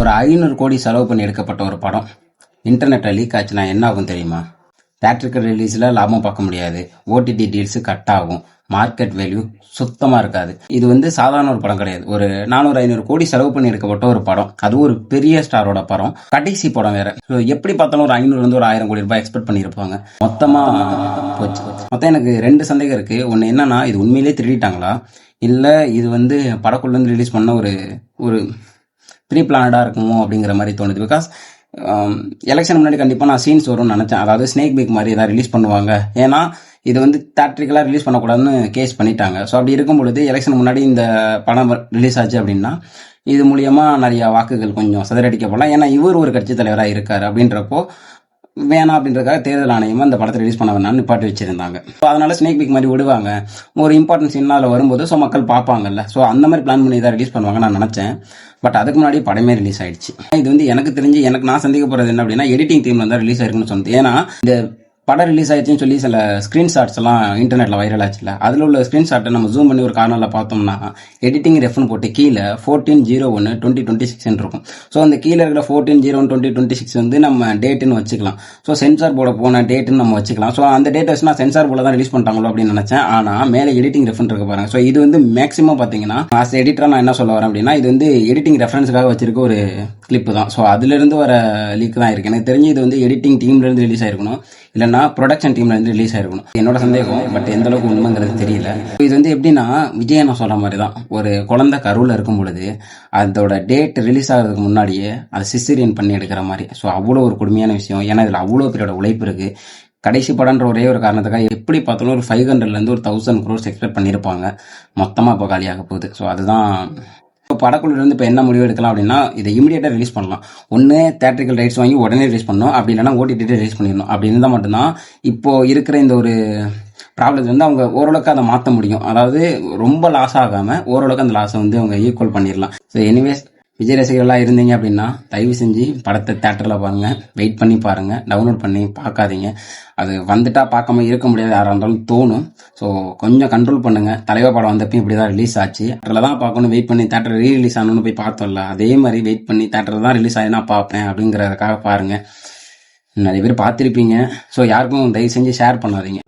ஒரு 500 கோடி செலவு பண்ணி எடுக்கப்பட்ட ஒரு படம் இன்டர்நெட்டில் லீக் ஆச்சுன்னா என்ன ஆகும் தெரியுமா? தேட்டருக்கு ரிலீஸில் லாபம் பார்க்க முடியாது, ஓடிடி டீல்ஸு கட் ஆகும், மார்க்கெட் வேல்யூ சுத்தமாக இருக்காது. இது சாதாரண ஒரு படம் கிடையாது. ஒரு 400-500 கோடி செலவு பண்ணி எடுக்கப்பட்ட ஒரு படம், அது ஒரு பெரிய ஸ்டாரோட படம், கடைசி படம் வேற. எப்படி பார்த்தாலும் ஒரு 500 ஒரு 1000 கோடி ரூபாய் எக்ஸ்பெக்ட் பண்ணியிருப்பாங்க. போச்சு. மொத்தம் எனக்கு 2 சந்தேகம் இருக்கு. ஒன்று என்னன்னா, இது உண்மையிலேயே திருடிட்டாங்களா, இல்லை இது படக்குள்ளேருந்து ரிலீஸ் பண்ண ஒரு ப்ரீ பிளானடாக இருக்குமோ அப்படிங்கிற மாதிரி தோணுது. பிகாஸ் எலெக்ஷன் முன்னாடி கண்டிப்பாக நான் சீன்ஸ் வரும்னு நினச்சேன். அதாவது ஸ்னேக் பீக் மாதிரி ஏதாவது ரிலீஸ் பண்ணுவாங்க. ஏன்னா இது தேட்ரிக்கலாக ரிலீஸ் பண்ணக்கூடாதுன்னு கேஸ் பண்ணிட்டாங்க. ஸோ அப்படி இருக்கும் பொழுது எலெக்ஷன் முன்னாடி இந்த படம் ரிலீஸ் ஆச்சு அப்படின்னா இது மூலியமாக நிறைய வாக்குகள் கொஞ்சம் சிதறடிக்கப்படலாம். ஏன்னா இவர் ஒரு கட்சி தலைவராக இருக்கார். அப்படின்றப்போ வேணாம் அப்படின்றதுக்காக தேர்தல் ஆணையமாக அந்த படத்தை ரிலீஸ் பண்ண வேணாம்னு நிப்பாட்டி வச்சிருந்தாங்க. ஸோ அதனால ஸ்னேக் பீக் மாதிரி விடுவாங்க, ஒரு இம்பார்ட்டன்ஸ் சீன் அதில் வரும்போது ஸோ மக்கள் பார்ப்பாங்கல்ல. ஸோ அந்த மாதிரி பிளான் பண்ணி தான் ரிலீஸ் பண்ணுவாங்க நான் நினச்சேன். பட் அதுக்கு முன்னாடி படமே ரிலீஸ் ஆயிடுச்சு. இது எனக்கு தெரிஞ்சு நான் சந்தேகப்படுறது என்ன அப்படின்னா, எடிட்டிங் டீம்ல தான் ரிலீஸ் ஆயிருக்குன்னு சொன்னது. ஏன்னா இந்த படம் ரிலீஸ் ஆயிடுச்சுன்னு சொல்லி சில ஸ்கிரீன்ஷாட்ஸ் எல்லாம் இன்டர்நெட்ல வைரல் ஆச்சுல, அதுல உள்ள ஸ்கிரீன்ஷாட்டை நம்ம ஜூம் பண்ணி ஒரு கார்னர்ல பார்த்தோம்னா எடிட்டிங் ரெஃப்னு போட்டு கீழே 14/01/2026 இருக்கும். ஸோ அந்த கீழே இருக்கிற 14/01/2026 நம்ம டேட்டுன்னு வச்சுக்கலாம். ஸோ சென்சார் போர்ட போன டேட்டுன்னு நம்ம வச்சுக்கலாம். ஸோ அந்த டேட் வச்சுனா சென்சார் போர்டில் தான் ரிலீஸ் பண்ணிட்டாங்களோ அப்படின்னு நினைச்சேன். ஆனா மேலே எடிட்டிங் ரெஃபரன்ஸ் இருக்கு பாருங்க. ஸோ இது மேக்ஸிமம் பார்த்தீங்கன்னா ஆஸ் எடிட்டரா நான் என்ன சொல்ல வரேன் அப்படின்னா, இது எடிட்டிங் ரெஃபரன்ஸுக்காக வச்சிருக்க ஒரு கிளிப் தான். ஸோ அதுல இருந்து வர லீக் தான் இருக்கு. எனக்கு தெரிஞ்சு இது எடிட்டிங் டீம்ல இருந்து ரிலீஸ் ஆயிருக்கணும், இல்லைன்னா ப்ரொடக்ஷன் டீம்ல இருந்து ரிலீஸ் ஆயிருக்கணும். என்னோட சந்தேகம். பட் எந்த அளவுக்கு உண்மைங்கிறது தெரியல. இது எப்படின்னா, விஜய் நான் சொல்ற மாதிரி தான். ஒரு குழந்தை கருவில் இருக்கும் பொழுது அதோட டேட் ரிலீஸ் ஆகிறதுக்கு முன்னாடியே அதை சிசேரியன் பண்ணி எடுக்கிற மாதிரி. ஸோ அவ்வளோ ஒரு கொடுமையான விஷயம். ஏன்னா இதில் அவ்வளோ பேரோட உழைப்பு இருக்கு. கடைசி படம்ன்ற ஒரே ஒரு காரணத்துக்காக எப்படி பார்த்தாலும் ஒரு 500லேருந்து ஒரு 1000 crores எக்ஸ்பெக்ட் பண்ணியிருப்பாங்க. மொத்தமாக இப்போ காலியாக போகுது. ஸோ அதுதான் படக்குழுல இருந்து இப்போ என்ன முடிவு எடுக்கலாம் அப்படின்னா, இதை இமீடியட்டா ரிலீஸ் பண்ணலாம். ஒன்று தேட்டரிக்கல் ரைட்ஸ் வாங்கி உடனே ரிலீஸ் பண்ணணும், அப்படி இல்லைன்னா ஓடிடி ரிலீஸ் பண்ணிடணும். அப்படி இருந்தால் மட்டும்தான் இப்போ இருக்கிற இந்த ஒரு ப்ராப்ளத்தை அவங்க ஓரளவுக்கு அதை மாற்ற முடியும். அதாவது ரொம்ப லாஸ் ஆகாமல் ஓரளவுக்கு அந்த லாஸை அவங்க ஈக்குவல் பண்ணிடலாம். ஸோ எனிவேஸ், விஜய் ரசிகர்களாக இருந்தீங்க அப்படின்னா தயவு செஞ்சு படத்தை தேட்டரில் பாருங்க, வெயிட் பண்ணி பாருங்க, டவுன்லோட் பண்ணி பார்க்காதீங்க. அது வந்துட்டா பார்க்காம இருக்க முடியாது, யாராக இருந்தாலும் தோணும். ஸோ கொஞ்சம் கண்ட்ரோல் பண்ணுங்க. தலைவர் படம் வந்தப்போ இப்படி தான் ரிலீஸ் ஆச்சு. தேட்டரில் தான் பார்க்கணும், வெயிட் பண்ணி தேட்டர் ரீரிலீஸ் ஆகணும்னு போய் பார்த்தோம்ல, அதே மாதிரி வெயிட் பண்ணி தேட்டரில் தான் ரிலீஸ் ஆகினா பார்ப்பேன் அப்படிங்கிறதுக்காக பாருங்க. நிறைய பேர் பார்த்துருப்பீங்க. ஸோ யாருக்கும் தயவு செஞ்சு ஷேர் பண்ணாதீங்க.